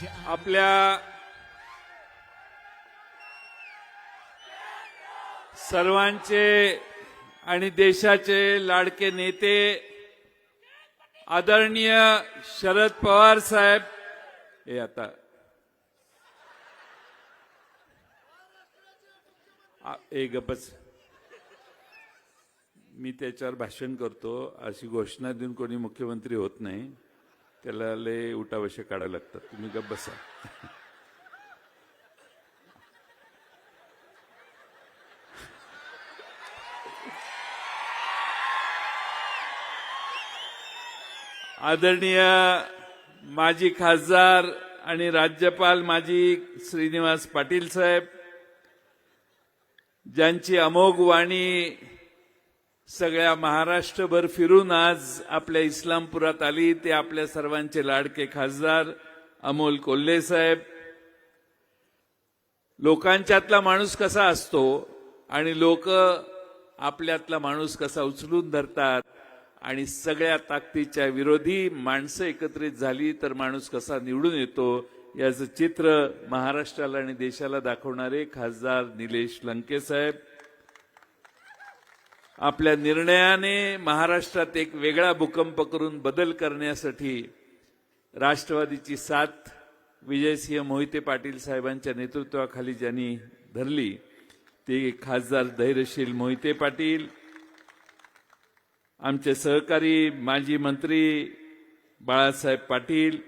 आपल्या सर्वांचे आणि देशाचे लाडके नेते आदरणीय शरद पवार साहेब हे आता गप्पच मी त्याच्यावर भाषण करतो अशी घोषणा देऊन कोणी मुख्यमंत्री होत नाही, त्याला लय उठावशे काढायला लागतात. तुम्ही गप्प बसा. आदरणीय माजी खासदार आणि राज्यपाल माजी श्रीनिवास पाटील साहेब, ज्यांची अमोघ वाणी सगळ्या महाराष्ट्रभर फिरून आज आपल्या इस्लामपुरात आली, ते आपल्या सर्वांचे लाडके खासदार अमोल कोल्हे साहेब. लोकांच्यातला माणूस कसा असतो आणि लोक आपल्यातला माणूस कसा उचलून धरतात आणि सगळ्या ताकदीच्या विरोधी माणसं एकत्रित झाली तर माणूस कसा निवडून येतो, याचं चित्र महाराष्ट्राला आणि देशाला दाखवणारे खासदार निलेश लंके साहेब. आपल्या निर्णयाने महाराष्ट्रात एक वेगळा भूकंप करून बदल करण्यासाठी राष्ट्रवादीची साथ विजयसिंह मोहिते पाटील साहेबांच्या नेतृत्वाखाली ज्यांनी धरली ते खासदार धैर्यशील मोहिते पाटील, आमचे सहकारी माजी मंत्री बाळासाहेब पाटील.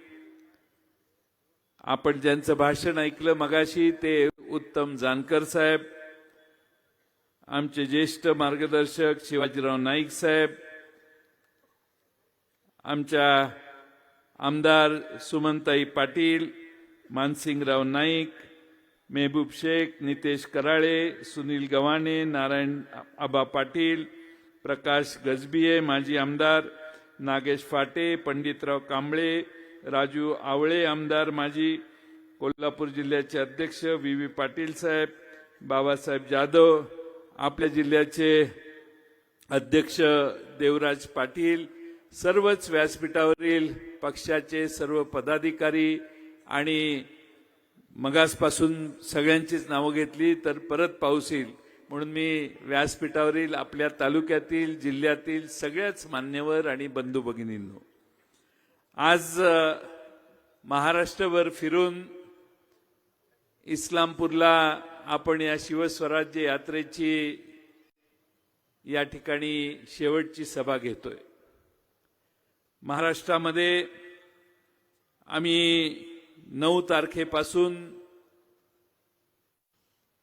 आपण ज्यांचं भाषण ऐकलं मगाशी ते उत्तम जानकर साहेब, आमचे ज्येष्ठ मार्गदर्शक शिवाजीराव नाईक साहेब, आमच्या आमदार सुमनताई पाटील, मानसिंगराव नाईक, मेहबूब शेख, नितेश कराळे, सुनील गव्हाणे, नारायण आबा पाटील, प्रकाश गजबिये माजी आमदार, नागेश फाटे, पंडितराव कांबळे, राजू आवळे आमदार माजी, कोल्हापूर जिल्ह्याचे अध्यक्ष व्ही पाटील साहेब, बाबासाहेब जाधव, आपल्या जिल्ह्याचे अध्यक्ष देवराज पाटील, सर्वच व्यासपीठावरील पक्षाचे सर्व पदाधिकारी आणि मगासपासून सगळ्यांचीच नावं घेतली तर परत पाऊस येईल म्हणून मी व्यासपीठावरील आपल्या तालुक्यातील जिल्ह्यातील सगळ्याच मान्यवर आणि बंधू भगिनींनो आज महाराष्ट्रभर फिरून इस्लामपूरला आपण या शिवस्वराज्य यात्रेची या ठिकाणी शेवटची सभा घेतोय. महाराष्ट्रामध्ये आम्ही 9 तारखेपासून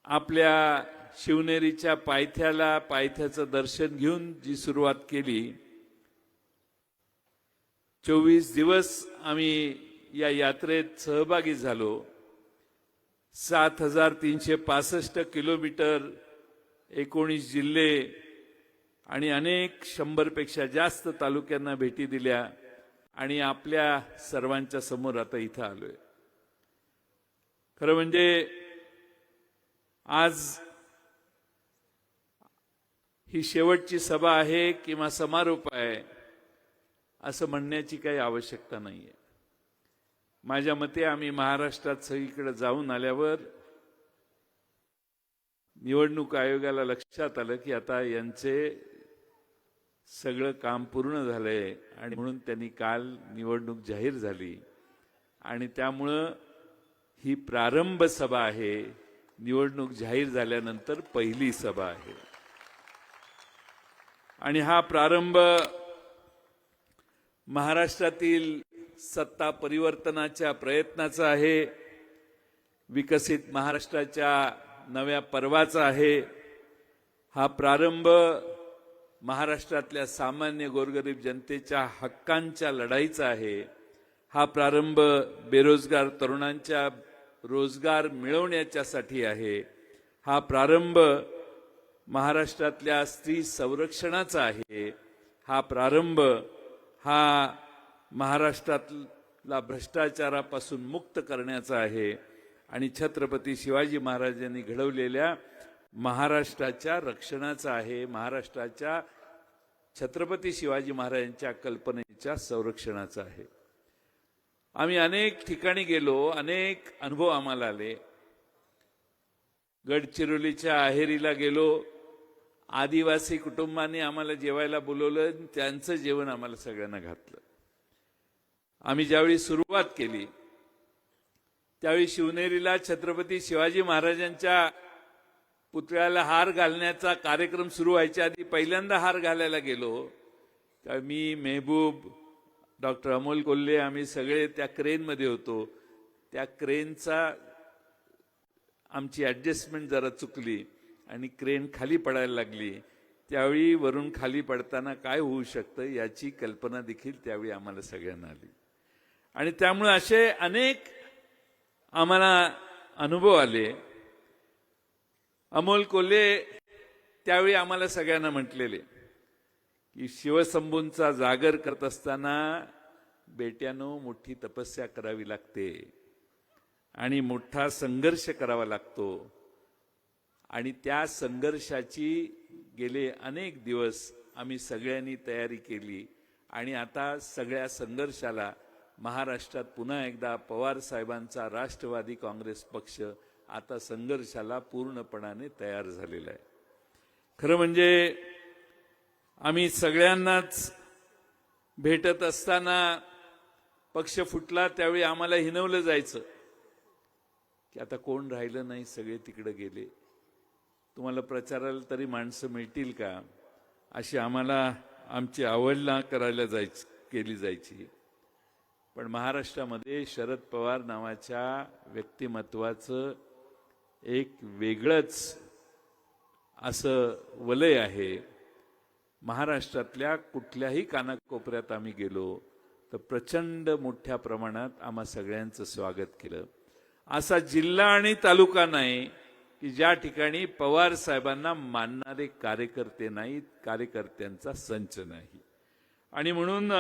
आपल्या शिवनेरीच्या पायथ्याचं दर्शन घेऊन जी सुरुवात केली, 24 दिवस आम्ही या यात्रेत सहभागी झालो. 7365 किलोमीटर, 19 जिल्हे आणि अनेक 100 पेक्षा जास्त तालुक्यांना भेटी दिल्या आणि आपल्या सर्वांच्या समोर आता इथं आलोय. खरं म्हणजे आज ही शेवटची सभा आहे किंवा समारोप आहे असं म्हणण्याची काही आवश्यकता नाहीये. माझ्या मते आम्ही महाराष्ट्रात सगळीकडे जाऊन आल्यावर निवडणूक आयोगाला लक्षात आलं की आता यांचे सगळं काम पूर्ण झालंय आणि म्हणून त्यांनी काल निवडणूक जाहीर झाली आणि त्यामुळं ही प्रारंभ सभा आहे. निवडणूक जाहीर झाल्यानंतर पहिली सभा आहे आणि हा प्रारंभ महाराष्ट्रातील सत्ता परिवर्तनाच्या प्रयत्नाचा आहे, विकसित महाराष्ट्राच्या नव्या पर्वाचा आहे. हा प्रारंभ महाराष्ट्रातल्या सामान्य गोरगरीब जनतेच्या हक्कांच्या लढाईचा आहे. हा प्रारंभ बेरोजगार तरुणांच्या रोजगार मिळवण्याच्यासाठी आहे. हा प्रारंभ महाराष्ट्रातल्या स्त्री संरक्षणाचा आहे. हा प्रारंभ हा महाराष्ट्रातला भ्रष्टाचारापासून मुक्त करण्याचा आहे आणि छत्रपती शिवाजी महाराजांनी घडवलेल्या महाराष्ट्राच्या रक्षणाचा आहे. महाराष्ट्राच्या छत्रपती शिवाजी महाराजांच्या कल्पनेच्या संरक्षणाचा आहे. आम्ही अनेक ठिकाणी गेलो, अनेक अनुभव आम्हाला आले. गडचिरोलीच्या अहेरीला गेलो, आदिवासी कुटुंबांनी आम्हाला जेवायला बोलवलं, त्यांचं जेवण आम्हाला सगळ्यांना घातलं. आम्ही ज्यावेळी सुरुवात केली त्यावेळी शिवनेरीला छत्रपती शिवाजी महाराजांच्या पुतळ्याला हार घालण्याचा कार्यक्रम सुरू व्हायच्या आधी पहिल्यांदा हार घालायला गेलो. तर मी, मेहबूब, डॉक्टर अमोल कोल्हे, आम्ही सगळे त्या क्रेनमध्ये होतो. त्या क्रेनचा आमची ॲडजस्टमेंट जरा चुकली आणि क्रेन खाली पडायला लागली. त्यावेळी वरून खाली पडताना काय होऊ शकतं याची कल्पना देखील त्यावेळी आम्हाला सगळ्यांना आली. आणि त्यामुळे असे अनेक आम्हाला अनुभव आले. अमोल कोल्हे त्यावेळी आम्हाला सगळ्यांना म्हटलेले की शिवशंभूंचा जागर करत असताना बेट्यानो मोठी तपस्या करावी लागते आणि मोठा संघर्ष करावा लागतो. आणि त्या संघर्षाची गेले अनेक दिवस आम्ही सगळ्यांनी तयारी केली आणि आता सगळ्या संघर्षाला महाराष्ट्रात पुन्हा एकदा पवार साहेबांचा राष्ट्रवादी काँग्रेस पक्ष आता संघर्षाला पूर्णपणाने तयार झालेला आहे. खरं म्हणजे आम्ही सगळ्यांनाच भेटत असताना पक्ष फुटला त्यावेळी आम्हाला हिणवलं जायचं की आता कोण राहिलं नाही, सगळे तिकडे गेले, तुम्हाला प्रचाराला तरी माणसं मिळतील का, अशी आम्हाला आमची अवहेलना करायला केली जायची. पण महाराष्ट्रामध्ये शरद पवार नावाच्या व्यक्तिमत्वाचं एक वेगळंच असं वलय आहे. महाराष्ट्रातल्या कुठल्याही कानाकोपऱ्यात आम्ही गेलो तर प्रचंड मोठ्या प्रमाणात आम्हा सगळ्यांचं स्वागत केलं. असा जिल्हा आणि तालुका नाही की ज्या ठिकाणी पवार साहेबांना मानणारे कार्यकर्ते नाहीत, कार्यकर्त्यांचा संच नाही. आणि म्हणून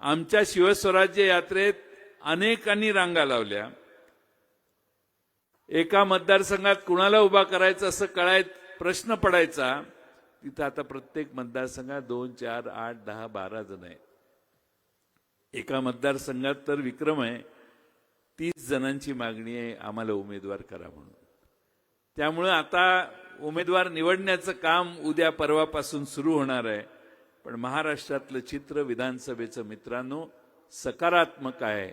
आमच्या शिवस्वराज्य यात्रेत अनेकांनी रांगा लावल्या. एका मतदारसंघात कुणाला उभा करायचं असं प्रश्न पडायचा. तिथं आता प्रत्येक मतदारसंघात 2, 4, 8, 10, 12 जण आहेत. एका मतदारसंघात तर विक्रम आहे, 30 जणांची मागणी आहे आम्हाला उमेदवार करा म्हणून. त्यामुळे आता उमेदवार निवडण्याचं काम उद्या परवापासून सुरू होणार आहे. पण महाराष्ट्रातलं चित्र विधानसभेचं मित्रांनो सकारात्मक आहे.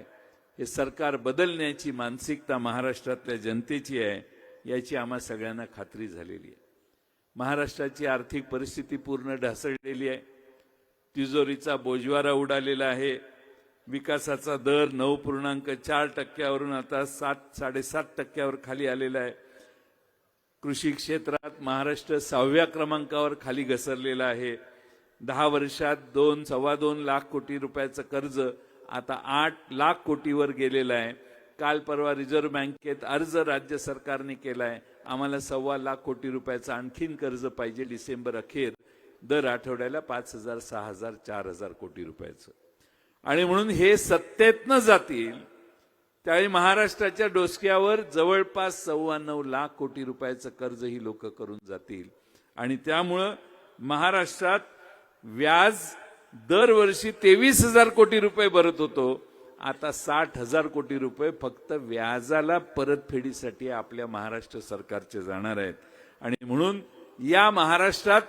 हे सरकार बदलण्याची मानसिकता महाराष्ट्रातल्या जनतेची आहे याची आम्हा सगळ्यांना खात्री झालेली आहे. महाराष्ट्राची आर्थिक परिस्थिती पूर्ण ढासळलेली आहे. तिजोरीचा बोजवारा उडालेला आहे. विकासाचा दर 9.4% आता 7.5% खाली आलेला आहे. कृषी क्षेत्रात महाराष्ट्र 6व्या क्रमांकावर खाली घसरलेला आहे. 10 वर्षात 2-2.25 लाख कोटी रुपयाचं कर्ज आता 8 लाख कोटीवर गेलेलं आहे. काल परवा रिझर्व्ह बँकेत अर्ज राज्य सरकारने केलाय, आम्हाला 1.25 लाख कोटी रुपयाचं आणखीन कर्ज पाहिजे डिसेंबर अखेर, दर आठवड्याला 5,000, 6,000, 4,000 कोटी रुपयाचं. आणि म्हणून हे सत्तेतनं जातील त्यावेळी महाराष्ट्राच्या डोसक्यावर जवळपास 9.25 लाख कोटी रुपयाचं कर्ज ही लोक करून जातील. आणि त्यामुळं महाराष्ट्रात व्याज दरवर्षी 23,000 कोटी रुपये भरत होतो, आता 60,000 कोटी रुपये फक्त व्याजाला परतफेडीसाठी आपल्या महाराष्ट्र सरकारचे जाणार आहेत. आणि म्हणून या महाराष्ट्रात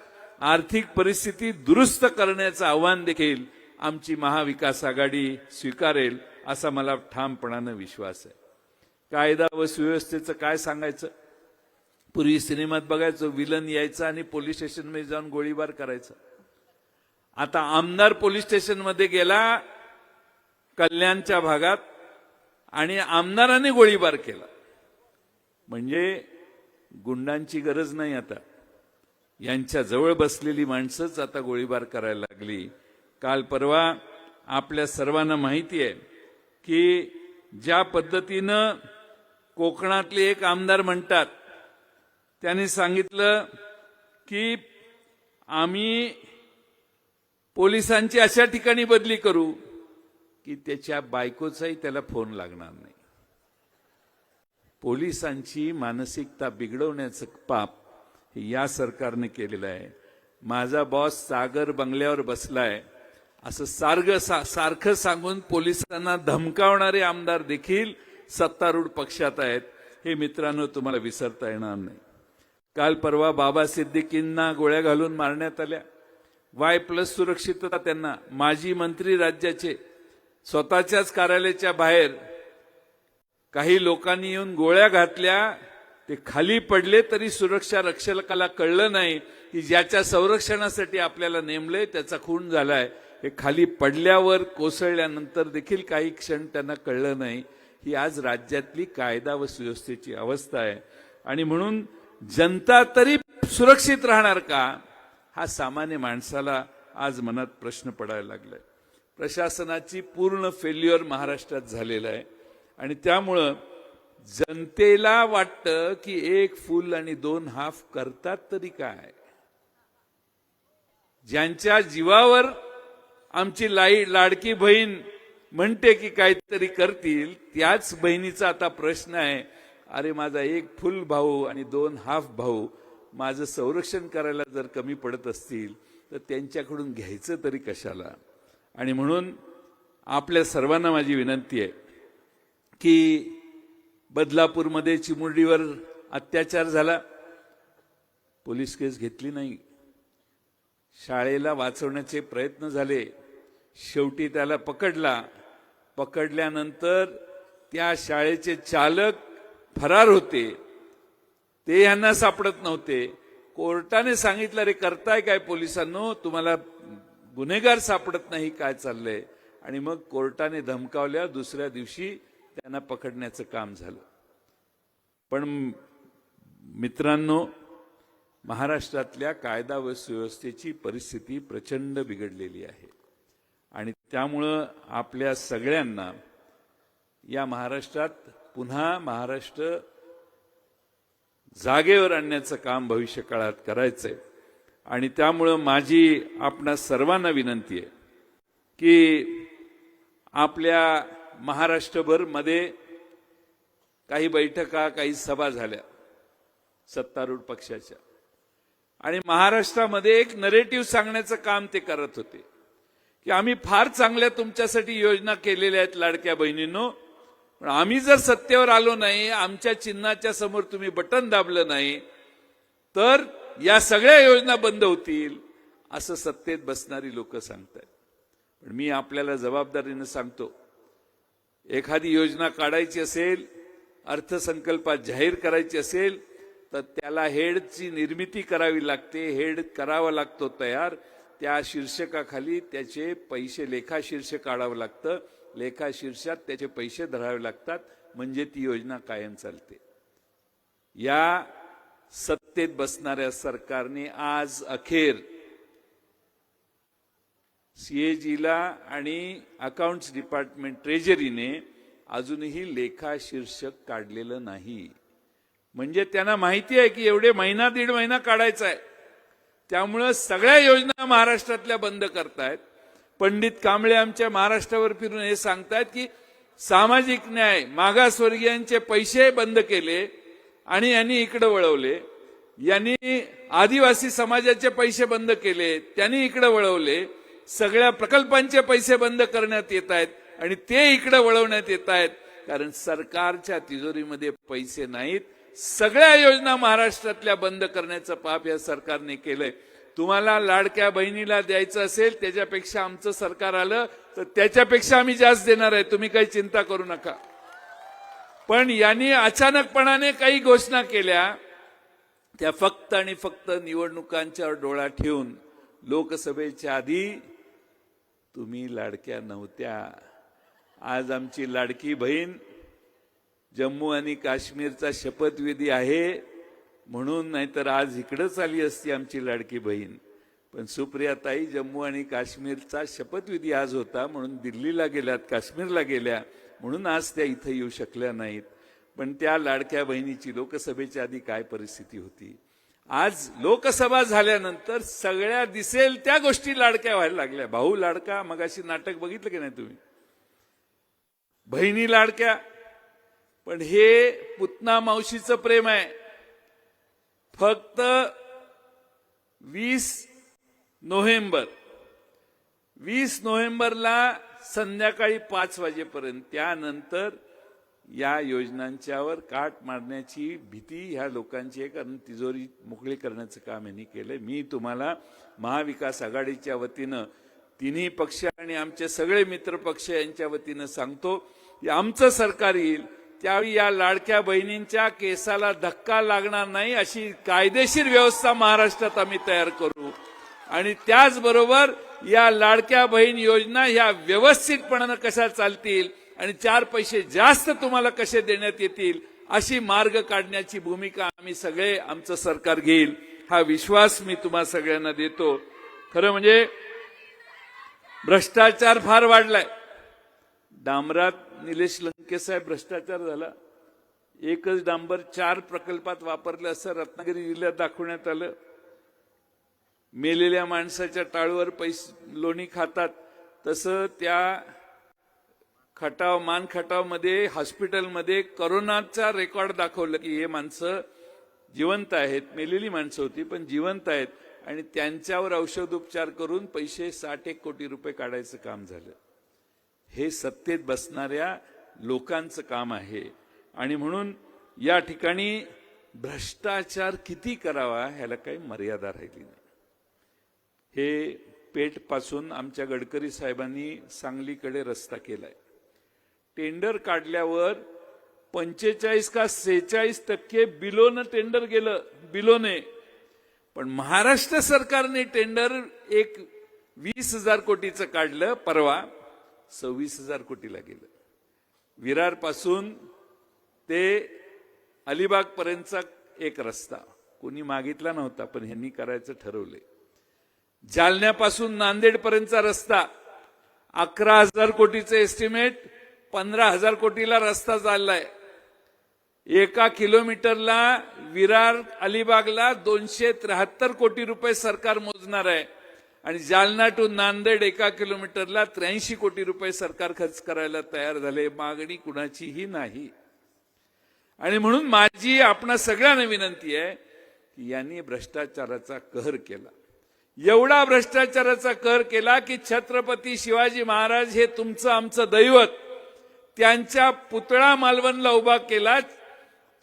आर्थिक परिस्थिती दुरुस्त करण्याचं आव्हान देखील आमची महाविकास आघाडी स्वीकारेल असा मला ठामपणाने विश्वास आहे. कायदा व सुव्यवस्थेचं काय सांगायचं. पूर्वी सिनेमात बघायचो विलन यायचा आणि पोलीस स्टेशनमध्ये जाऊन गोळीबार करायचा. आता आमदार पोलीस स्टेशनमध्ये गेला कल्याणच्या भागात आणि आमदाराने गोळीबार केला. म्हणजे गुंडांची गरज नाही, आता यांच्या जवळ बसलेली माणसंच आता गोळीबार करायला लागली. काल परवा आपल्या सर्वांना माहिती आहे की ज्या पद्धतीनं कोकणातले एक आमदार म्हणतात, त्यांनी सांगितलं की आम्ही पोलिसांची अशा ठिकाणी बदली करू की त्याच्या बायकोचाही त्याला फोन लागणार नाही. पोलिसांची मानसिकता बिघडवण्याचं पाप हे या सरकारने केलेलं आहे. माझा बॉस सागर बंगल्यावर बसलाय, असं सारखं सांगून पोलिसांना धमकावणारे आमदार देखील सत्तारूढ पक्षात आहेत, हे मित्रांनो तुम्हाला विसरता येणार नाही. काल परवा बाबा सिद्दीकींना गोळ्या घालून मारण्यात आल्या. Y+ सुरक्षितता त्यांना. माजी मंत्री राज्याचे स्वतःच्याच कार्यालयाच्या बाहेर काही लोकांनी येऊन गोळ्या घातल्या. ते खाली पडले तरी सुरक्षा रक्षकाला कळलं नाही की ज्याच्या संरक्षणासाठी आपल्याला नेमले त्याचा खून झालाय. हे खाली पडल्यावर कोसळल्यानंतर देखील काही क्षण त्यांना कळलं नाही. ही आज राज्यातली कायदा व सुव्यवस्थेची अवस्था आहे. आणि म्हणून जनता तरी सुरक्षित राहणार का, हा सामान्य माणसाला आज मनात प्रश्न पडायला लागलाय. प्रशासनाची पूर्ण फेल्युअर महाराष्ट्रात झालेला आहे. आणि त्यामुळं जनतेला वाटतं की एक फुल आणि 2 हाफ करतात तरी काय. ज्यांच्या जीवावर आमची लाडकी बहीण म्हणते की काहीतरी करतील, त्याच बहिणीचा आता प्रश्न आहे, अरे माझा एक फुल भाऊ आणि 2 हाफ भाऊ माझं संरक्षण करायला जर कमी पडत असतील तर त्यांच्याकडून घ्यायचं तरी कशाला. आणि म्हणून आपल्या सर्वांना माझी विनंती आहे की बदलापूरमध्ये चिमुरडीवर अत्याचार झाला, पोलीस केस घेतली नाही. शाळेला वाचवण्याचे प्रयत्न झाले, शेवटी त्याला पकडल्यानंतर त्या शाळेचे चालक फरार होते. ते यांना सापडत नव्हते. कोर्टाने सांगितलं, रे करताय काय पोलिसांनो, तुम्हाला गुन्हेगार सापडत नाही, काय चाललंय. आणि मग कोर्टाने धमकावल्या. दुसऱ्या दिवशी त्यांना पकडण्याचं काम झालं. पण मित्रांनो, महाराष्ट्रातल्या कायदा व सुव्यवस्थेची परिस्थिती प्रचंड बिघडलेली आहे. आणि त्यामुळं आपल्या सगळ्यांना या महाराष्ट्रात पुन्हा महाराष्ट्र जागेवर आणण्याचं काम भविष्य काळात करायचंय. आणि त्यामुळं माझी आपणा सर्वांना विनंती आहे की आपल्या महाराष्ट्रभर मध्ये काही बैठका, काही सभा झाल्या सत्तारूढ पक्षाच्या. आणि महाराष्ट्रामध्ये एक नरेटिव्ह सांगण्याचं काम ते करत होते की आम्ही फार चांगल्या तुमच्यासाठी योजना केलेल्या आहेत लाडक्या बहिणींनो, पण आम्ही जर सत्तेवर आलो नाही, आमच्या चिन्हाच्या समोर तुम्ही बटन दाबलं नाही तर या सगळ्या योजना बंद होतील, असं सत्तेत बसणारी लोक सांगतात. पण मी आपल्याला जबाबदारीनं सांगतो, एखादी योजना काढायची असेल, अर्थसंकल्पात जाहीर करायची असेल तर त्याला हेडची निर्मिती करावी लागते. हेड करावा लागतो तयार. त्या शीर्षकाखाली त्याचे पैसे लेखाशीर्षक काढावं लागतं. लेखाशीर्षात त्याचे पैसे धरावे लागतात, म्हणजे ती योजना कायम चालते. या सत्तेत बसणाऱ्या सरकारने आज अखेर सीएजीला आणि अकाउंट्स डिपार्टमेंट ट्रेजरीने अजूनही लेखाशीर्षक काढलेलं नाही. म्हणजे त्यांना माहिती आहे की एवढे महिना 1.5 महिना काढायचा आहे. त्यामुळं सगळ्या योजना महाराष्ट्रातल्या बंद करतायत. पंडित कांबळे आमच्या महाराष्ट्रावर फिरून हे सांगतायत की सामाजिक न्याय, मागासवर्गीयांचे पैसे बंद केले आणि यांनी इकडे वळवले. यांनी आदिवासी समाजाचे पैसे बंद केले, त्यांनी इकडे वळवले. सगळ्या प्रकल्पांचे पैसे बंद करण्यात येत आहेत आणि ते इकडे वळवण्यात येत आहेत, कारण सरकारच्या तिजोरीमध्ये पैसे नाहीत. सगळ्या योजना महाराष्ट्रातल्या बंद करण्याचं पाप या सरकारने केलंय. तुम्हाला लाडक्या बहिणीला द्यायचं असेल, त्याच्यापेक्षा आमचं सरकार आलं तर त्याच्यापेक्षा आम्ही जास्त देणार आहे, तुम्ही काही चिंता करू नका. पण यांनी अचानकपणाने काही घोषणा केल्या, त्या फक्त आणि फक्त निवडणुकांच्यावर डोळा ठेवून. लोकसभेच्या आधी तुम्ही लाडक्या नव्हत्या. आज आमची लाडकी बहीण जम्मू आणि काश्मीरचा शपथविधी आहे म्हणून, नाहीतर आज इकडेच आली असती आमची लाडकी बहीण. पण सुप्रियाताई जम्मू आणि काश्मीरचा शपथविधी आज होता म्हणून दिल्लीला गेल्यात, काश्मीरला गेल्या, म्हणून आज त्या इथं येऊ शकल्या नाहीत. पण त्या लाडक्या बहिणीची लोकसभेच्या आधी काय परिस्थिती होती. आज लोकसभा झाल्यानंतर सगळ्या दिसेल त्या गोष्टी लाडक्या व्हायला लागल्या. भाऊ लाडका, मगाशी नाटक बघितलं की नाही तुम्ही, बहिणी लाडक्या. पण हे पुतना मावशीचं प्रेम आहे. फक्त 20 नोव्हेंबर 20 नोव्हेंबरला संध्याकाळी 5 वाजेपर्यंत त्यानंतर या योजनांच्यावर काट मारण्याची भीती ह्या लोकांची आहे, कारण तिजोरी मोकळी करण्याचं काम यांनी केलंय. मी तुम्हाला महाविकास आघाडीच्या वतीनं तिन्ही पक्ष आणि आमचे सगळे मित्र पक्ष यांच्या वतीनं सांगतो की आमचं सरकार येईल त्यावेळी या लाडक्या बहिणींच्या केसाला धक्का लागणार नाही अशी कायदेशीर व्यवस्था महाराष्ट्रात आम्ही तयार करू. आणि त्याचबरोबर या लाडक्या बहीण योजना ह्या व्यवस्थितपणानं कशा चालतील आणि 4 पैसे जास्त तुम्हाला कसे देण्यात येतील अशी मार्ग काढण्याची भूमिका आम्ही सगळे आमचं सरकार घेईल हा विश्वास मी तुम्हा सगळ्यांना देतो. खरं म्हणजे भ्रष्टाचार फार वाढलाय. डांबरात निलेश लंके साहेब भ्रष्टाचार झाला. एकच डांबर 4 प्रकल्पात वापरलं असं रत्नागिरी जिल्ह्यात दाखवण्यात आलं. मेलेल्या माणसाच्या टाळूवर पैसे लोणी खातात तसं त्या मान खटाव मध्ये हॉस्पिटलमध्ये कोरोनाचा रेकॉर्ड दाखवलं की हे माणसं जिवंत आहेत. मेलेली माणसं होती पण जिवंत आहेत आणि त्यांच्यावर औषधोपचार करून पैसे 61 कोटी रुपये काढायचं काम झालं. हे सत्तेत बसणाऱ्या लोकांचं काम आहे. आणि म्हणून या ठिकाणी भ्रष्टाचार किती करावा ह्याला काही मर्यादा राहिली नाही. हे पेठ पासून आमच्या गडकरी साहेबांनी सांगलीकडे रस्ता केलाय. टेंडर काढल्यावर 45 का 46% बिलोनं टेंडर गेलं, बिलोने. पण महाराष्ट्र सरकारने टेंडर एक 20,000 कोटीचं काढलं, परवा 26,000 कोटीला गेलं. विरार पासून ते अलिबाग पर्यंतचा एक रस्ता कोणी मागितला नव्हता पण ह्यांनी करायचं ठरवले. जालन्यापासून नांदेड पर्यंतचा रस्ता 11,000 कोटीचं एस्टिमेट, 15,000 कोटीला रस्ता चाललाय. 1 किलोमीटरला विरार अलिबागला 273 कोटी रुपये सरकार मोजणार आहे आणि जालना टू नांदेड 1 किलोमीटरला 83 कोटी रुपये सरकार खर्च करायला तयार झाले. मागणी कुणाचीही नाही. आणि म्हणून माझी आपणा सगळ्यांना विनंती आहे की यांनी भ्रष्टाचाराचा कहर केला. एवढा भ्रष्टाचाराचा कहर केला की छत्रपती शिवाजी महाराज हे तुमचं आमचं दैवत, त्यांच्या पुतळा मालवणला उभा केला.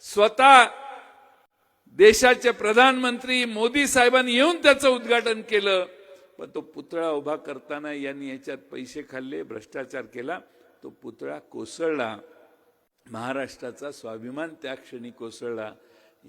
स्वतः देशाचे प्रधानमंत्री मोदी साहेबांनी येऊन त्याचं उद्घाटन केलं. पण तो पुतळा उभा करताना यांनी याच्यात पैसे खाल्ले, भ्रष्टाचार केला. तो पुतळा कोसळला. महाराष्ट्राचा स्वाभिमान त्या क्षणी कोसळला.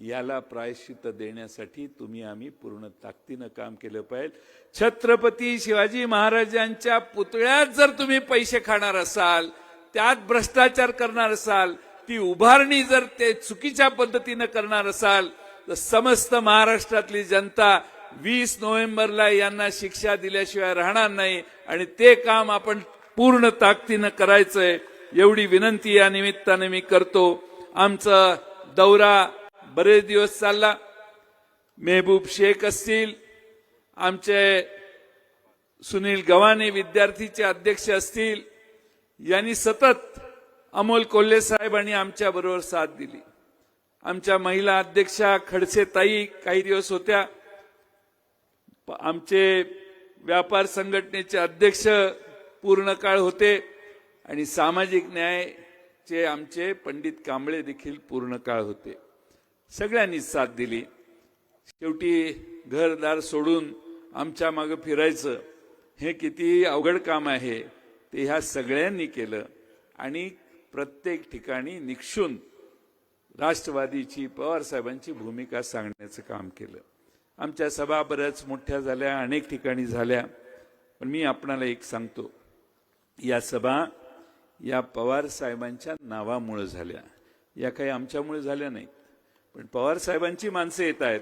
याला प्रायश्चित्त देण्यासाठी तुम्ही आम्ही पूर्ण ताकदीनं काम केलं पाहिजे. छत्रपती शिवाजी महाराजांच्या पुतळ्यात जर तुम्ही पैसे खाणार असाल, त्यात भ्रष्टाचार करणार असाल, ती उभारणी जर ते चुकीच्या पद्धतीनं करणार असाल तर समस्त महाराष्ट्रातली जनता 20 नोव्हेंबरला यांना शिक्षा दिल्याशिवाय राहणार नाही आणि ते काम आपण पूर्ण ताकदीनं करायचंय एवढी विनंती या निमित्ताने मी करतो. आमचा दौरा बरेच दिवस चालला. मेहबूब शेख असतील, आमचे सुनील गव्हाणे विद्यार्थीचे अध्यक्ष असतील, यांनी सतत अमोल कोल्हे साहेबांनी आमच्या बरोबर साथ दिली. आमच्या महिला अध्यक्षा खडसे ताई काही दिवस होत्या. आमचे व्यापार संघटनेचे अध्यक्ष पूर्ण काळ होते आणि सामाजिक न्यायचे आमचे पंडित कांबळे देखील पूर्ण काळ होते. सगळ्यांनी साथ दिली. शेवटी घरदार सोडून आमच्या मागे फिरायचं हे किती अवघड काम आहे ते ह्या सगळ्यांनी केलं आणि प्रत्येक ठिकाणी निक्षून राष्ट्रवादीची पवार साहेबांची भूमिका सांगण्याचं काम केलं. आमच्या सभा बऱ्याच मोठ्या झाल्या, अनेक ठिकाणी झाल्या. पण मी आपणाला एक सांगतो, या सभा या पवार साहेबांच्या नावामुळे झाल्या, या काही आमच्यामुळे झाल्या नाहीत. पण पवार साहेबांची माणसं येत आहेत,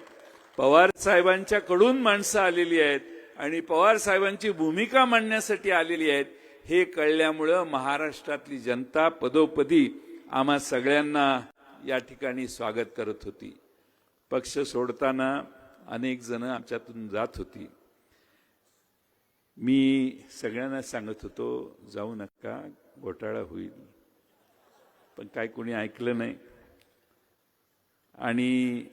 पवार साहेबांच्याकडून माणसं आलेली आहेत आणि पवार साहेबांची भूमिका मांडण्यासाठी आलेली आहेत. हे कळल्यामुळं महाराष्ट्रातली जनता पदोपदी आम्हा सगळ्यांना या ठिकाणी स्वागत करत होती. पक्ष सोडताना अनेक जण आमच्यातून जात होती. मी सगळ्यांना सांगत होतो जाऊ नका, घोटाळा होईल. पण काय कोणी ऐकलं नाही आणि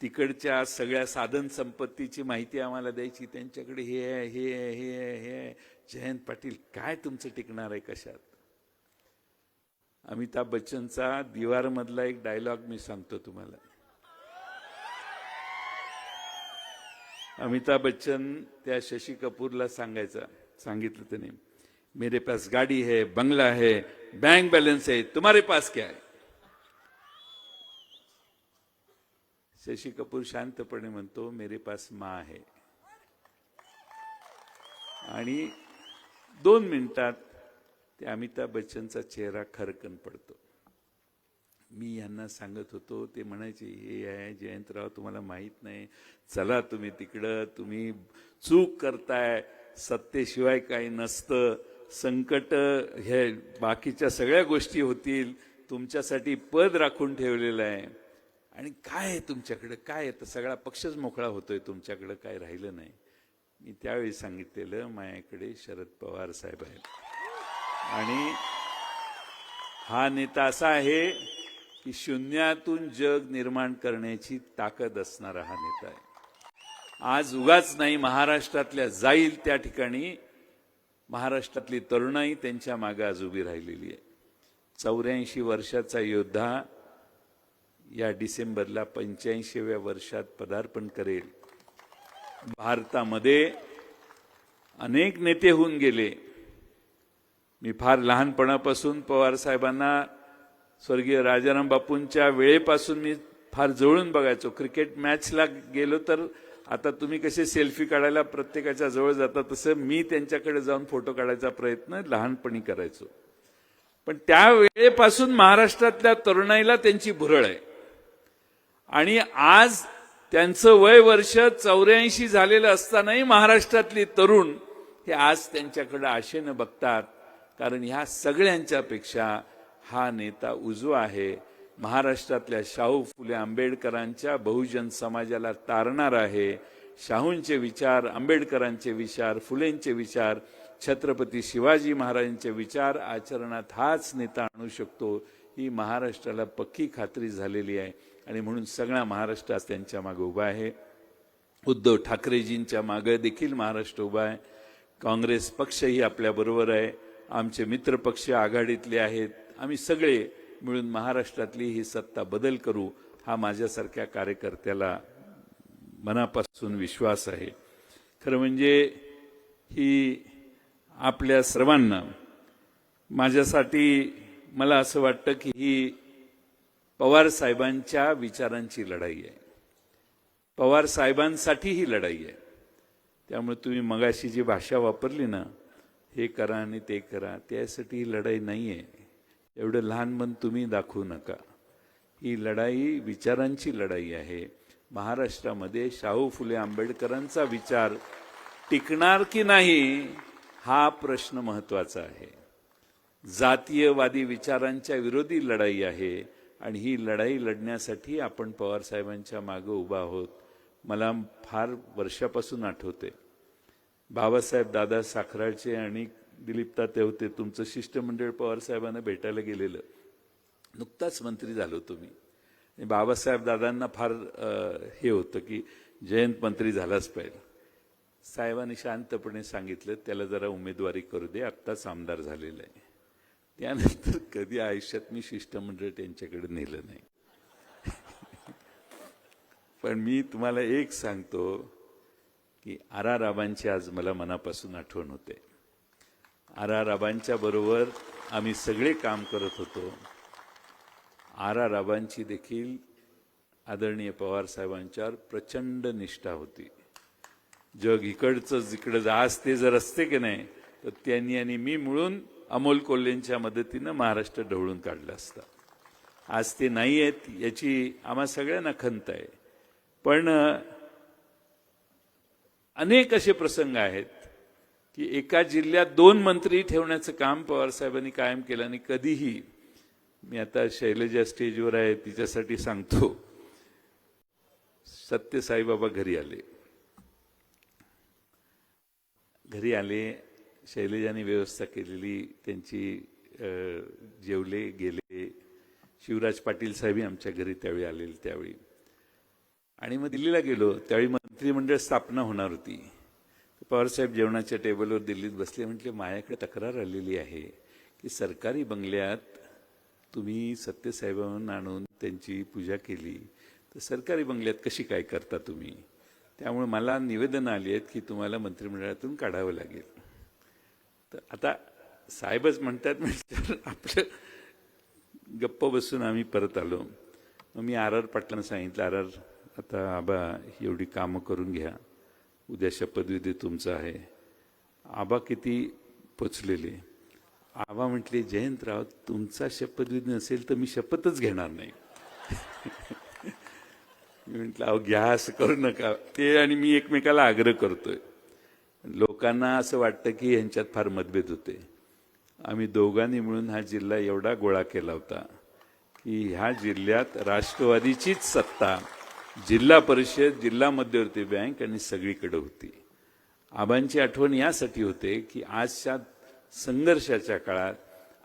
तिकडच्या सगळ्या साधन संपत्तीची माहिती आम्हाला द्यायची. त्यांच्याकडे हे आहे, हे आहे, हे आहे, हे आहे. जयंत पाटील, काय तुमचं टिकणार आहे कशात? अमिताभ बच्चनचा दीवार मधला एक डायलॉग मी सांगतो तुम्हाला. अमिताभ बच्चन त्या शशी कपूरला सांगितलं त्याने, मेरे पास गाड़ी है, बंगला है, बैंक बैलेंस है, तुम्हारे पास क्या है? शशी कपूर शांतपणे म्हणतो, मेरे पास माँ है. आणि 2 मिनिटात ते अमिताभ बच्चनचा चेहरा खरकन पडतो. मी यांना सांगत होतो, ते म्हणायचे, हे आहे जयंतराव, तुम्हाला माहित नाही, चला तुम्ही तिकडं, तुम्ही चूक करताय, सत्तेशिवाय काही नसतं, संकट हे बाकीच्या सगळ्या गोष्टी होतील, तुमच्यासाठी पद राखून ठेवलेलं आहे. आणि काय आहे तुमच्याकडे, काय आहे? तर सगळा पक्षच मोकळा होतोय, तुमच्याकडे काय राहिलं नाही. मी त्यावेळी सांगितलेलं, माझ्याकडे शरद पवार साहेब आहेत आणि हा नेता असा आहे की शून्यातून जग निर्माण करण्याची ताकद असणारा हा नेता आहे. आज उगाच नाही, महाराष्ट्रातल्या जाईल त्या ठिकाणी महाराष्ट्रातली तरुणाई त्यांच्या मागे आज उभी राहिलेली आहे. 84 वर्षाचा योद्धा या डिसेंबरला 85व्या वर्षात पदार्पण करेल. भारतामध्ये अनेक नेते होऊन गेले. मी फार लहानपणापासून पवार साहेबांना, स्वर्गीय राजाराम बापूंच्या वेळेपासून मी फार जवळून बघायचो. क्रिकेट मॅचला गेलो तर आता तुम्ही कसे सेल्फी काढायला प्रत्येकाच्या जवळ जाता, तसं मी त्यांच्याकडे जाऊन फोटो काढायचा प्रयत्न लहानपणी करायचो. पण त्या वेळेपासून महाराष्ट्रातल्या तरुणाईला त्यांची भुरळ आहे. आणि आज त्यांचं वय वर्ष 84 झालेलं असतानाही महाराष्ट्रातली तरुण हे आज त्यांच्याकडे आशेनं बघतात. कारण ह्या सगळ्यांच्यापेक्षा हा नेता उजवा आहे. महाराष्ट्रातल्या शाहू फुले आंबेडकरांच्या बहुजन समाजाला तारणार आहे. शाहूंचे विचार, आंबेडकरांचे विचार, फुलेंचे विचार, छत्रपती शिवाजी महाराजांचे विचार आचरणात हाच नेता आणू शकतो, ही महाराष्ट्राला पक्की खात्री झालेली आहे. आणि म्हणून सगळा महाराष्ट्र आज त्यांच्या मागे उभा आहे. उद्धव ठाकरेजींच्या मागे देखील महाराष्ट्र उभा आहे. काँग्रेस पक्षही आपल्याबरोबर आहे. आमचे मित्र पक्ष आघाडीतले आहेत. आम्ही सगळे मिळून महाराष्ट्रातली ही सत्ता बदल करू, हा माझ्यासारख्या कार्यकर्त्याला मनापासून विश्वास आहे. खरं म्हणजे ही आपल्या सर्वांना, माझ्यासाठी मला असं वाटतं की ही पवार साहेबांच्या विचारांची लढाई आहे. पवार साहेबांसाठी ही लढाई आहे. त्यामुळे तुम्ही मगाशी जी भाषा वापरली ना, हे करा आणि ते करा, त्यासाठी ही लढाई नाही आहे. एवढं लहान मन तुम्ही दाखवू नका. ही लढाई विचारांची लढाई आहे. महाराष्ट्रामध्ये शाहू फुले आंबेडकरांचा विचार टिकणार की नाही हा प्रश्न महत्त्वाचा आहे. जातीयवादी विचारांच्या विरोधी लढाई आहे आणि ही लढाई लढण्यासाठी आपण पवार साहेबांच्या मागे उभा आहोत. मला फार वर्षापासून आठवते, बाबासाहेब दादा साखराचे आणि दिलीप तात्या होते, तुमचं शिष्टमंडळ पवार साहेबांना भेटायला गेलेलं. नुकताच मंत्री झालो तुम्ही. बाबासाहेब दादांना फार हे होतं की जयंत मंत्री झालाच पाहिजे. साहेबांनी शांतपणे सांगितलं, त्याला जरा उमेदवारी करू दे, आत्ताच आमदार झालेला आहे. त्यानंतर कधी आयुष्यात मी शिष्टमंडळ त्यांच्याकडे नेलं नाही. पण मी तुम्हाला एक सांगतो की आर.आर. आबांची आज मला मनापासून आठवण होते. आर.आर. आबांच्या बरोबर आम्ही सगळे काम करत होतो. आर.आर. आबांची देखील आदरणीय पवार साहेबांच्यावर प्रचंड निष्ठा होती. जग इकडचं जिकडं आज ते जर असते की नाही, तर त्यांनी आणि मी मिळून अमोल कोल्हेंच्या मदतीनं महाराष्ट्र ढवळून काढला असता. आज ते नाही आहेत याची आम्हा सगळ्यांना खंत आहे. पण अनेक असे प्रसंग आहेत की एका जिल्ह्यात 2 मंत्री ठेवण्याचं काम पवार साहेबांनी कायम केलं. आणि कधीही, मी आता शैलजा स्टेजवर आहे तिच्यासाठी सांगतो, सत्य साईबाबा घरी आले, शैलजाने व्यवस्था केलेली, त्यांची जेवले गेले. शिवराज पाटील साहेबही आमच्या घरी त्यावेळी आलेले. त्यावेळी आणि मग दिल्लीला गेलो. त्यावेळी मंत्रिमंडळ स्थापना होणार होती. पवारसाहेब जेवणाच्या टेबलवर दिल्लीत बसले. म्हटले, माझ्याकडे तक्रार आलेली आहे की सरकारी बंगल्यात तुम्ही सत्यसाहेबांना आणून त्यांची पूजा केली, तर सरकारी बंगल्यात कशी काय करता तुम्ही? त्यामुळे मला निवेदन आली आहेत की तुम्हाला मंत्रिमंडळातून काढावं लागेल. तर आता साहेबच म्हणतात म्हणजे आपलं गप्प बसून आम्ही परत आलो. मग मी आर पाटलांना सांगितलं, आता आबा एवढी कामं करून घ्या, उद्या शपथविधी तुमचा आहे. आबा किती पोचलेले. आबा म्हटले, जयंतराव तुमचा शपथविधी नसेल तर मी शपथच घेणार नाही. मी म्हटलं, अहो घ्या, असं करू नका. ते आणि मी एकमेकाला आग्रह करतोय. लोकांना असं वाटतं की यांच्यात फार मतभेद होते. आम्ही दोघांनी मिळून हा जिल्हा एवढा गोळा केला होता की ह्या जिल्ह्यात राष्ट्रवादीचीच सत्ता, जिल्हा परिषद, जिल्हा मध्यवर्ती बँक आणि सगळीकडे होती. आबांची आठवण यासाठी होते की आजच्या संघर्षाच्या काळात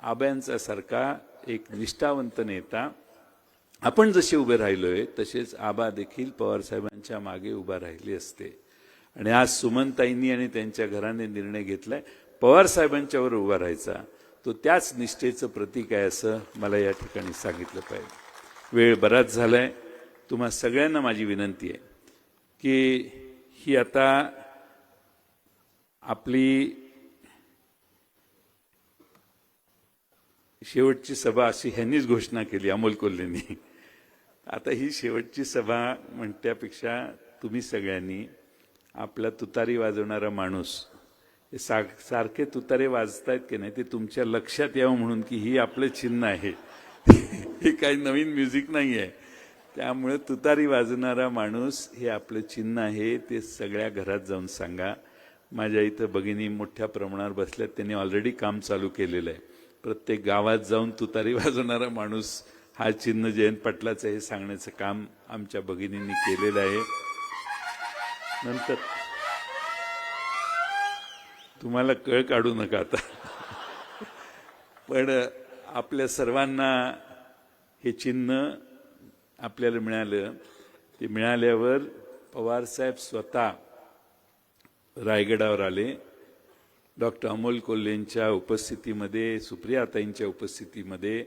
आबांचा सारखा एक निष्ठावंत नेता, आपण जसे उभे राहिलोय तसेच आबा देखील पवारसाहेबांच्या मागे उभा राहिले असते. आणि आज सुमनताईंनी आणि त्यांच्या घराने निर्णय घेतलाय पवारसाहेबांच्यावर उभा राहायचा. तो त्याच निष्ठेचं प्रतीक आहे असं मला या ठिकाणी सांगितलं पाहिजे. वेळ बराच झालाय. तुम्हा सगळ्यांना माझी विनंती आहे की ही आता आपली शेवटची सभा अशी ह्यांनीच घोषणा केली, अमोल कोल्हेंनी. आता ही शेवटची सभा म्हणण्यापेक्षा तुम्ही सगळ्यांनी आपला तुतारी वाजवणारा माणूस, सारखे तुतारे वाजतायत की नाही ते तुमच्या लक्षात यावं म्हणून की ही आपलं चिन्ह आहे. हे काही नवीन म्युझिक नाही आहे. त्यामुळे तुतारी वाजवणारा माणूस हे आपलं चिन्ह आहे. ते सगळ्या घरात जाऊन सांगा. माझ्या इथं भगिनी मोठ्या प्रमाणावर बसल्यात, त्यांनी ऑलरेडी काम चालू केलेलं आहे. प्रत्येक गावात जाऊन तुतारी वाजवणारा माणूस हा चिन्ह जयंत पाटलाचं हे सांगण्याचं काम आमच्या भगिनींनी केलेलं आहे. नंतर तुम्हाला कळ काढू नका आता, पण आपल्या सर्वांना हे चिन्ह आपल्याला मिळालं. ते मिळाल्यावर पवारसाहेब स्वतः रायगडावर आले. डॉक्टर अमोल कोल्हेंच्या उपस्थितीमध्ये, सुप्रियाताईंच्या उपस्थितीमध्ये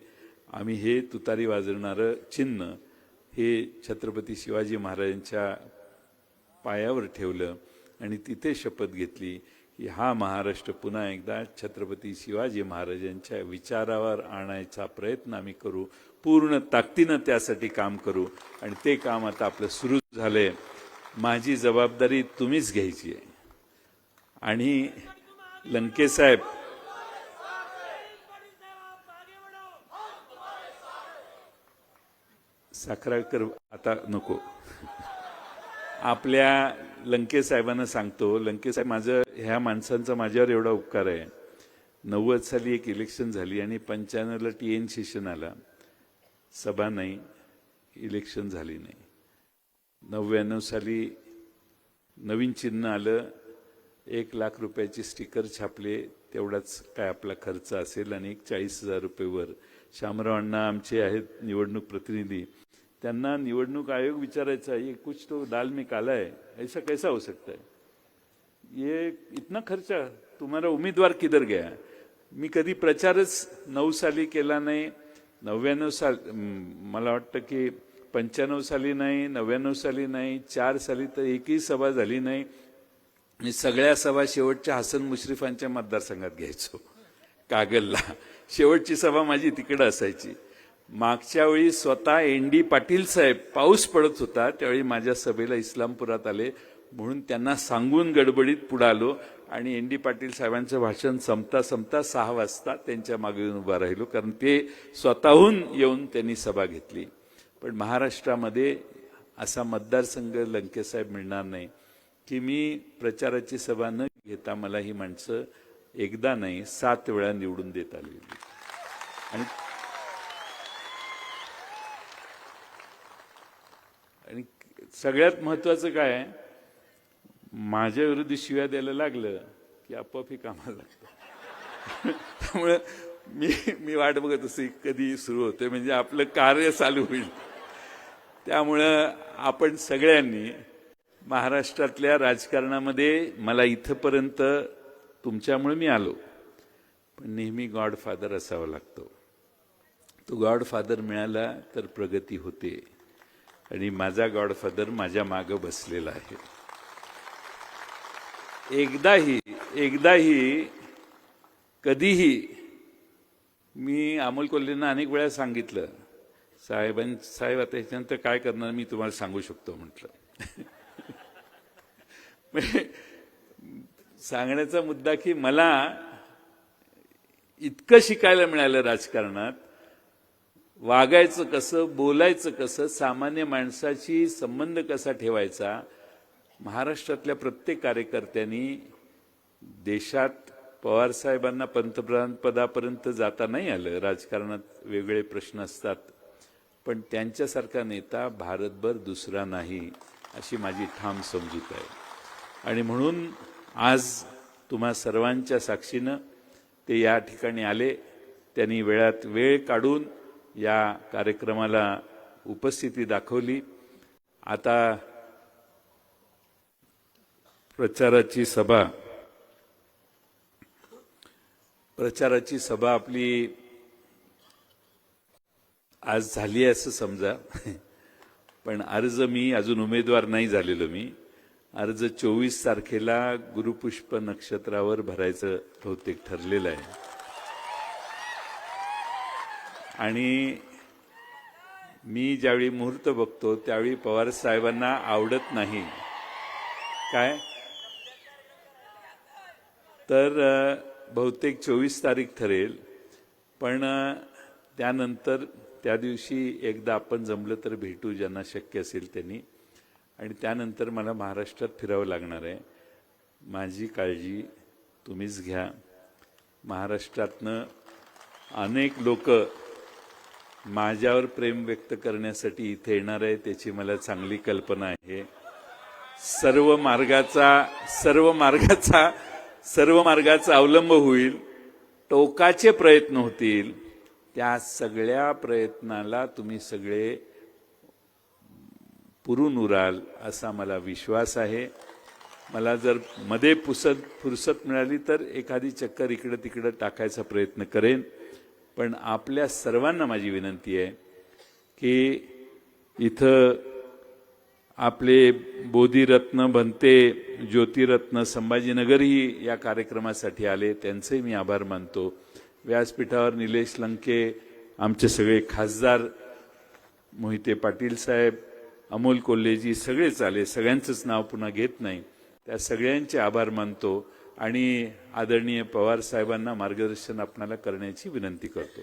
आम्ही हे तुतारी वाजवणारं चिन्ह हे छत्रपती शिवाजी महाराजांच्या पायावर ठेवलं आणि तिथे शपथ घेतली की हा महाराष्ट्र पुन्हा एकदा छत्रपती शिवाजी महाराजांच्या विचारावर आणायचा प्रयत्न आम्ही करू, पूर्ण ताकदीनं त्यासाठी काम करू. आणि ते काम आता आपलं सुरू झालंय. माझी जबाबदारी तुम्हीच घ्यायची आहे. आणि लंकेसाहेब, साखराळकर आता नको, आपल्या लंकेसाहेबांना सांगतो. लंकेसाहेब, माझं ह्या माणसांचा माझ्यावर एवढा उपकार आहे. 90 साली एक इलेक्शन झाली आणि 95ला TN सेशन आला, सभा नाही, इलेक्शन झाली नाही. 99 साली नवीन चिन्ह आलं, 1 लाख रुपयाची स्टिकर छापले, तेवढाच काय आपला खर्च असेल. आणि 40,000 रुपये वर. शामराव अण्णा आमचे आहेत निवडणूक प्रतिनिधी, त्यांना निवडणूक आयोग विचारायचा, ये कुछ तो दाल में काला है, ऐसा कैसा हो सकता है, ये इतना खर्चा, तुम्हारा उम्मीदवार किधर गया. मी कधी प्रचारच 9 साली केला नाही. 99 साल, मला वाटतं की 95 साली नाही, 99 साली नाही, 4 साली तर एकही सभा झाली नाही. मी सगळ्या सभा शेवटच्या हसन मुश्रीफांच्या मतदारसंघात घ्यायचो, कागलला. शेवटची सभा माझी तिकडे असायची. मागच्या वेळी स्वतः ND पाटील साहेब, पाऊस पडत होता त्यावेळी माझ्या सभेला इस्लामपुरात आले, म्हणून त्यांना सांगून गडबडीत पुढे आलो. आणि ND पाटील साहेबांचं भाषण संपता 6 वाजता त्यांच्या मागे येऊन उभा राहिलो, कारण ते स्वतःहून येऊन त्यांनी सभा घेतली. पण महाराष्ट्रामध्ये असा मतदारसंघ लंकेसाहेब मिळणार नाही की मी प्रचाराची सभा न घेता मला ही माणसं एकदा नाही 7 वेळा निवडून देत आली. आणि सगळ्यात महत्वाचं काय आहे, माझ्या विरुद्ध शिव्या द्यायला लागलं की आपोआप हे कामाला लागतं. त्यामुळे मी वाट बघत असे कधी सुरू होते, म्हणजे आपलं कार्य चालू होईल. त्यामुळं आपण सगळ्यांनी महाराष्ट्रातल्या राजकारणामध्ये मला इथपर्यंत तुमच्यामुळे मी आलो, पण नेहमी गॉडफादर असावा लागतो. तो गॉडफादर मिळाला तर प्रगती होते, आणि माझा गॉडफादर माझ्या मागं बसलेला आहे. एकदाही कधीही मी अमोल कोल्हेंना अनेक वेळा सांगितलं, साहेब आता ह्याच्यानंतर काय करणार मी तुम्हाला सांगू शकतो म्हटलं. सांगण्याचा मुद्दा की मला इतकं शिकायला मिळालं राजकारणात, वागायचं कसं, बोलायचं कसं, सामान्य माणसाशी संबंध कसा ठेवायचा. महाराष्ट्रातल्या प्रत्येक कार्यकर्त्यांनी देशात पवार साहेबांना पंतप्रधान पदापर्यंत जाता नाही आलं, राजकारणात वेगळे प्रश्न असतात, पण त्यांच्यासारखा नेता भारतभर दुसरा नाही अशी माझी ठाम समजूत आहे. आणि म्हणून आज तुम्हा सर्वांच्या साक्षीनं ते या ठिकाणी आले. त्यांनी वेळात वेळ काढून या कार्यक्रमाला उपस्थिती दाखवली. आता प्रचाराची सभा आपली आज झाली आहे असं समजा, पण अर्ज मी अजून उमेदवार नाही झालेलो. मी अर्ज 24 तारखेला गुरुपुष्प नक्षत्रावर भरायचं बहुतेक ठरलेलं आहे. आणि मी ज्यावेळी मुहूर्त बघतो त्यावेळी पवार साहेबांना आवडत नाही काय, तर बहुतेक 24 तारीख ठरेल. पण त्यानंतर त्या दिवशी एकदा आपण जमलं तर भेटू, ज्यांना शक्य असेल त्यांनी. आणि त्यानंतर मला महाराष्ट्रात फिरावं लागणार आहे. माझी काळजी तुम्हीच घ्या. महाराष्ट्रातनं अनेक लोक माझ्यावर प्रेम व्यक्त करण्यासाठी इथे येणार आहे, त्याची मला चांगली कल्पना आहे. सर्व मार्गाचा अवलंब होईल, टोकाचे प्रयत्न होतील. त्या सगळ्या प्रयत्नाला तुम्ही सगळे पुरून उराल असा मला विश्वास आहे. मला जर मध्ये फुरसत मिळाली तर एखादी चक्कर इकडं तिकडं टाकायचा प्रयत्न करेन. पण आपल्या सर्वांना माझी विनंती आहे की इथं आपले बोधिरत्न बनते ज्योतिरत्न संभाजीनगरही या कार्यक्रमासाठी आले, त्यांचे मी आभार मानतो. व्यासपीठावर निलेश लंके, आमचे सगळे खासदार, मोहिते पाटील साहेब, अमोल कोल्हेजी सगळेच आले. सगळ्यांचंच नाव पुन्हा घेत नाही. त्या सगळ्यांचे आभार मानतो आणि आदरणीय पवार साहेबांना मार्गदर्शन आपणाला करण्याची विनंती करतो.